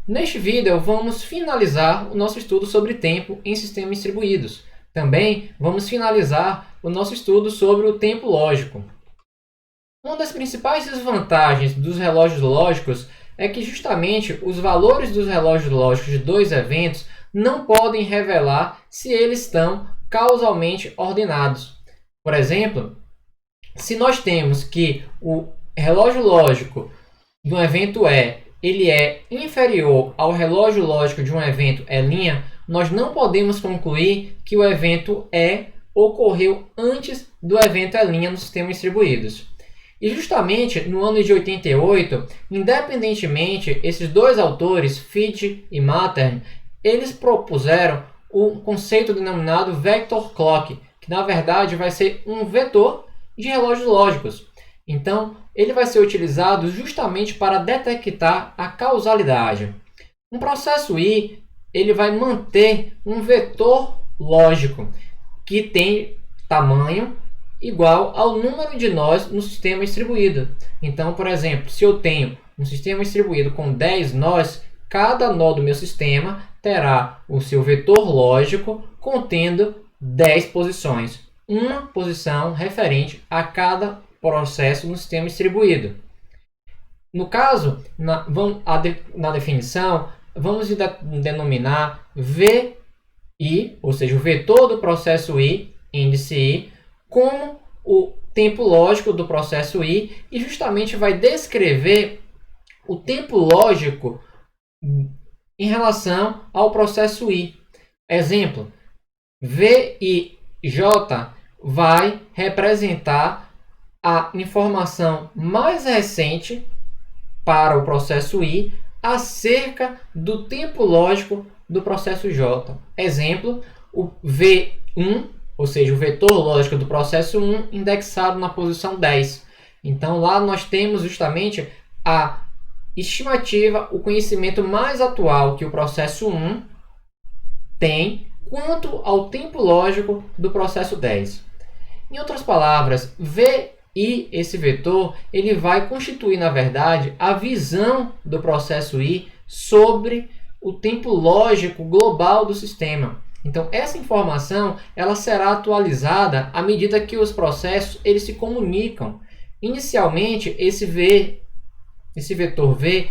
Neste vídeo, vamos finalizar o nosso estudo sobre tempo em sistemas distribuídos. Também vamos finalizar o nosso estudo sobre o tempo lógico. Uma das principais desvantagens dos relógios lógicos é que justamente os valores dos relógios lógicos de dois eventos não podem revelar se eles estão causalmente ordenados. Por exemplo, se nós temos que o relógio lógico de um evento ele é inferior ao relógio lógico de um evento E', nós não podemos concluir que o evento E ocorreu antes do evento E' nos sistemas distribuídos. E justamente no ano de 88, independentemente, esses dois autores, Fitch e Mattern, eles propuseram um conceito denominado vector clock, que na verdade vai ser um vetor de relógios lógicos. Então, ele vai ser utilizado justamente para detectar a causalidade. Um processo I ele vai manter um vetor lógico que tem tamanho igual ao número de nós no sistema distribuído. Então, por exemplo, se eu tenho um sistema distribuído com 10 nós, cada nó do meu sistema terá o seu vetor lógico contendo 10 posições. Uma posição referente a cada processo no sistema distribuído. No caso, na definição, vamos denominar VI, ou seja, o vetor do processo I, índice I, como o tempo lógico do processo I e justamente vai descrever o tempo lógico em relação ao processo I. Exemplo, VIJ vai representar a informação mais recente para o processo I acerca do tempo lógico do processo J. Exemplo, o V1, ou seja, o vetor lógico do processo 1 indexado na posição 10. Então, lá nós temos justamente a estimativa, o conhecimento mais atual que o processo 1 tem quanto ao tempo lógico do processo 10. Em outras palavras, VI, esse vetor, ele vai constituir, na verdade, a visão do processo I sobre o tempo lógico global do sistema. Então, essa informação ela será atualizada à medida que os processos eles se comunicam. Inicialmente, esse vetor V,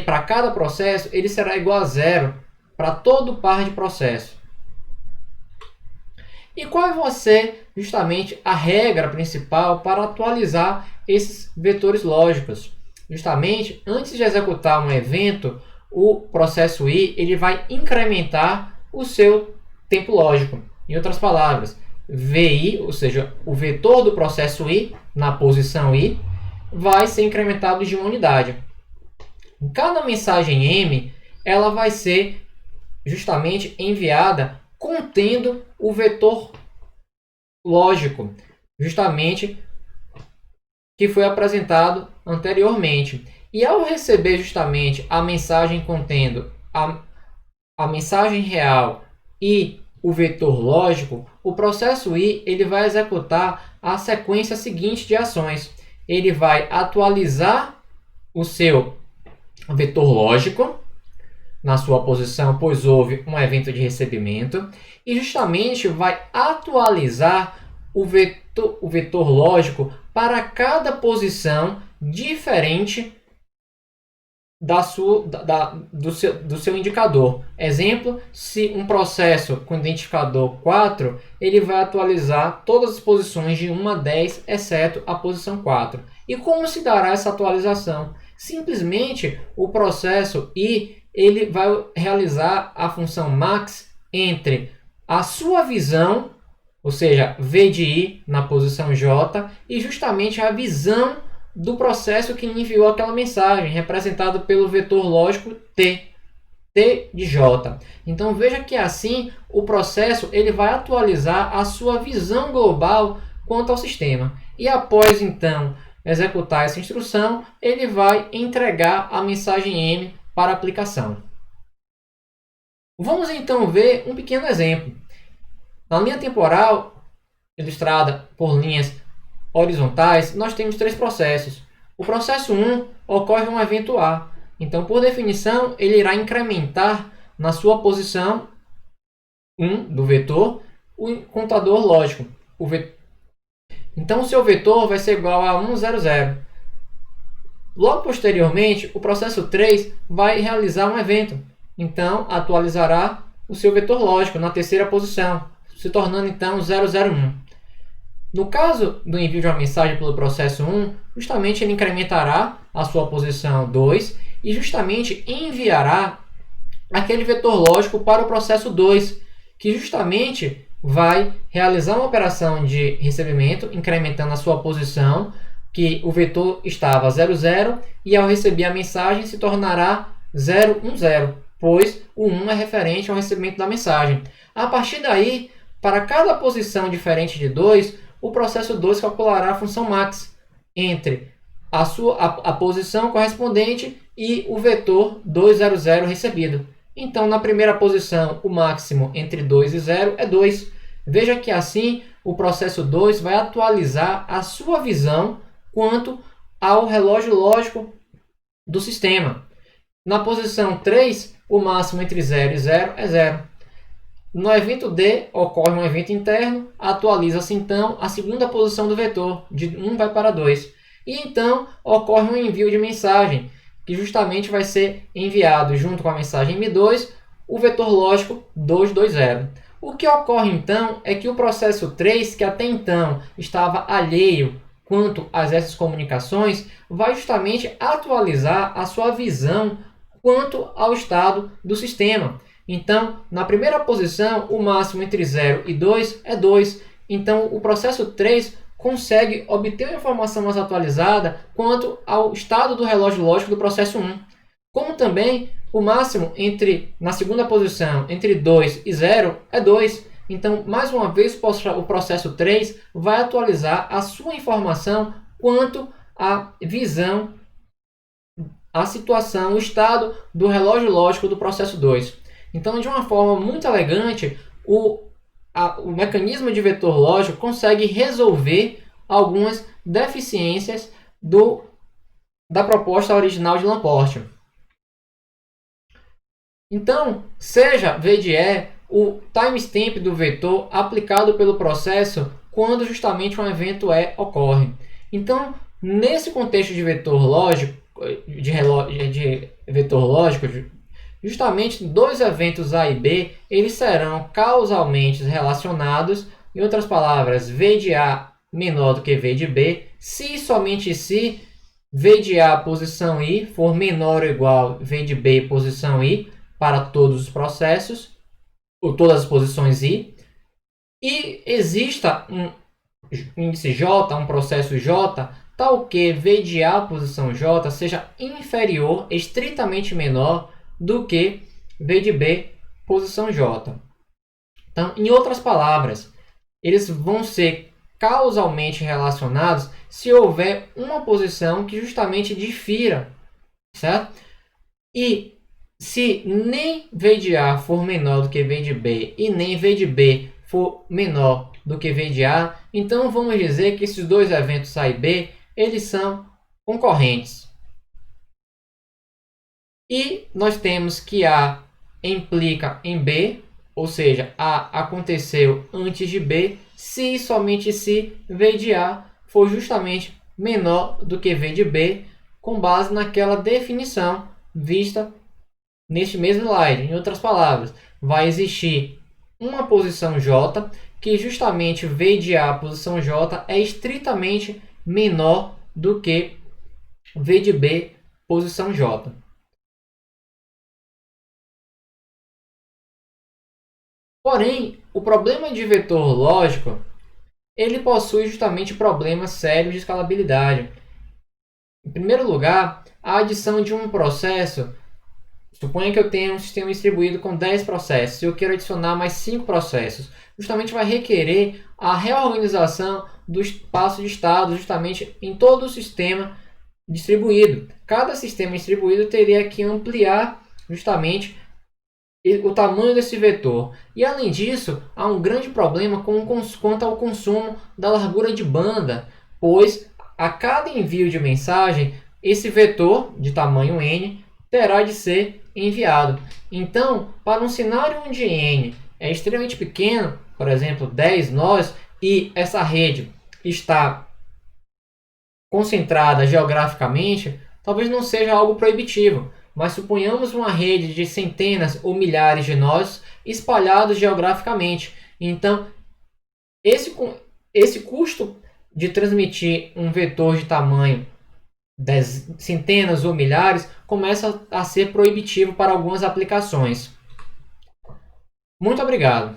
para cada processo, ele será igual a zero para todo par de processo. E qual vai ser justamente a regra principal para atualizar esses vetores lógicos? Justamente, antes de executar um evento, o processo I ele vai incrementar o seu tempo lógico. Em outras palavras, VI, ou seja, o vetor do processo I na posição I, vai ser incrementado de uma unidade. Cada mensagem M ela vai ser justamente enviada contendo o vetor lógico, justamente que foi apresentado anteriormente. E ao receber justamente a mensagem contendo a mensagem real e o vetor lógico, o processo I ele vai executar a sequência seguinte de ações. Ele vai atualizar o seu vetor lógico na sua posição, pois houve um evento de recebimento, e justamente vai atualizar o vetor lógico para cada posição diferente do seu indicador. Exemplo, se um processo com identificador 4, ele vai atualizar todas as posições de 1 a 10, exceto a posição 4. E como se dará essa atualização? Simplesmente o processo I ele vai realizar a função max entre a sua visão, ou seja, V de I na posição J, e justamente a visão do processo que enviou aquela mensagem, representado pelo vetor lógico T de J. Então veja que assim o processo ele vai atualizar a sua visão global quanto ao sistema. E após então executar essa instrução, ele vai entregar a mensagem M para a aplicação. Vamos então ver um pequeno exemplo. Na linha temporal, ilustrada por linhas horizontais, nós temos três processos. O processo 1 ocorre um evento A. Então, por definição, ele irá incrementar na sua posição 1 do vetor o contador lógico. Então, o seu vetor vai ser igual a 1, 0, 0. Logo posteriormente, o processo 3 vai realizar um evento. Então, atualizará o seu vetor lógico na terceira posição, se tornando então 001. No caso do envio de uma mensagem pelo processo 1, justamente ele incrementará a sua posição 2 e justamente enviará aquele vetor lógico para o processo 2, que justamente vai realizar uma operação de recebimento, incrementando a sua posição, que o vetor estava 00 e ao receber a mensagem se tornará 010, pois o 1 é referente ao recebimento da mensagem. A partir daí, para cada posição diferente de 2, o processo 2 calculará a função max entre a posição correspondente e o vetor 200 recebido. Então, na primeira posição, o máximo entre 2 e 0 é 2. Veja que assim o processo 2 vai atualizar a sua visão quanto ao relógio lógico do sistema. Na posição 3, o máximo entre 0 e 0 é 0. No evento D, ocorre um evento interno, atualiza-se então a segunda posição do vetor, de 1 vai para 2. E então ocorre um envio de mensagem, que justamente vai ser enviado junto com a mensagem M2, o vetor lógico 220. O que ocorre então é que o processo 3, que até então estava alheio quanto a essas comunicações, vai justamente atualizar a sua visão quanto ao estado do sistema. Então, na primeira posição, o máximo entre 0 e 2 é 2. Então, o processo 3 consegue obter uma informação mais atualizada quanto ao estado do relógio lógico do processo 1. Como também o máximo na segunda posição entre 2 e 0 é 2. Então, mais uma vez, o processo 3 vai atualizar a sua informação quanto à visão, a situação, o estado do relógio lógico do processo 2. Então, de uma forma muito elegante, o mecanismo de vetor lógico consegue resolver algumas deficiências da proposta original de Laporte. Então, seja V de E o timestamp do vetor aplicado pelo processo quando justamente um evento E ocorre. Então, nesse contexto de vetor lógico, justamente dois eventos A e B eles serão causalmente relacionados. Em outras palavras, V de A menor do que V de B, se e somente se V de A posição I for menor ou igual a V de B posição I para todos os processos, ou todas as posições I, e exista um índice J, um processo J, tal que V de A posição J seja inferior, estritamente menor, do que V de B posição J. Então, em outras palavras, eles vão ser causalmente relacionados se houver uma posição que justamente difira, certo? E se nem V de A for menor do que V de B e nem V de B for menor do que V de A, então vamos dizer que esses dois eventos A e B eles são concorrentes. E nós temos que A implica em B, ou seja, A aconteceu antes de B, se e somente se V de A for justamente menor do que V de B, com base naquela definição vista neste mesmo slide. Em outras palavras, vai existir uma posição J, que justamente V de A posição J é estritamente menor do que V de B posição J. Porém, o problema de vetor lógico, ele possui justamente problemas sérios de escalabilidade. Em primeiro lugar, a adição de um processo, suponha que eu tenha um sistema distribuído com 10 processos e eu quero adicionar mais 5 processos, justamente vai requerer a reorganização do espaço de estado justamente em todo o sistema distribuído. Cada sistema distribuído teria que ampliar justamente o tamanho desse vetor. E além disso, há um grande problema quanto ao consumo da largura de banda, pois a cada envio de mensagem, esse vetor de tamanho n terá de ser enviado. Então, para um cenário onde n é extremamente pequeno, por exemplo, 10 nós, e essa rede está concentrada geograficamente, talvez não seja algo proibitivo, mas suponhamos uma rede de centenas ou milhares de nós espalhados geograficamente. Então, esse custo de transmitir um vetor de tamanho centenas ou milhares começa a ser proibitivo para algumas aplicações. Muito obrigado.